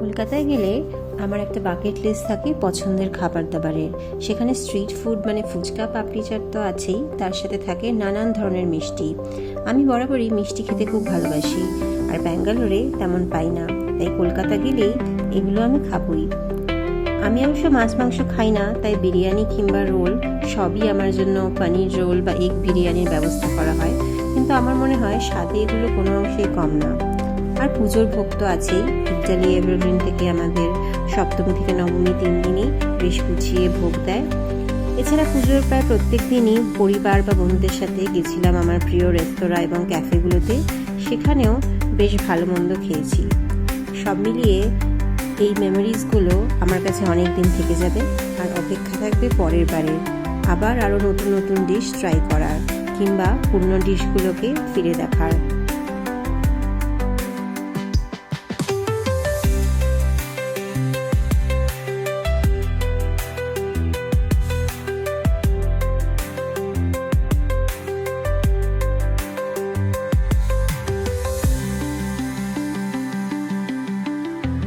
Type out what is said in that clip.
কলকাতায় গেলে আমার একটা বাকেট লিস্ট থাকে পছন্দের খাবার দাবারের। সেখানে স্ট্রিট ফুড মানে ফুচকা, পাপড়ি চাট তো আছেই, তার সাথে থাকে নানান ধরনের মিষ্টি। আমি বরাবরই মিষ্টি খেতে খুব ভালোবাসি, আর ব্যাঙ্গালোরে তেমন পাই না, তাই কলকাতা গেলেই এগুলো আমি খাবই। আমি অবশ্য মাছ মাংস খাই না, তাই বিরিয়ানি কিংবা রোল সবই আমার জন্য পনির রোল বা এগ বিরিয়ানির ব্যবস্থা করা হয়, কিন্তু আমার মনে হয় স্বাদে এগুলো কোনো অংশেই কম না। আর পুজোর ভোগ তো আছেই। ইটালি এভারগ্রিন থেকে আমাদের সপ্তমী থেকে নবমী 3 দিনই বেশ গুছিয়ে ভোগ দেয়। এছাড়া পুজোর প্রায় প্রত্যেক দিনই পরিবার বা বন্ধুদের সাথে গেছিলাম আমার প্রিয় রেস্তোরাঁ এবং ক্যাফেগুলোতে, সেখানেও বেশ ভালো মন্দ খেয়েছি। সব মিলিয়ে এই মেমোরিজগুলো আমার কাছে অনেক দিন থেকে যাবে, আর অপেক্ষা থাকবে পরের বারে আবার আরও নতুন নতুন ডিশ ট্রাই করার, কিংবা পুরনো ডিশগুলোকে ফিরে দেখার।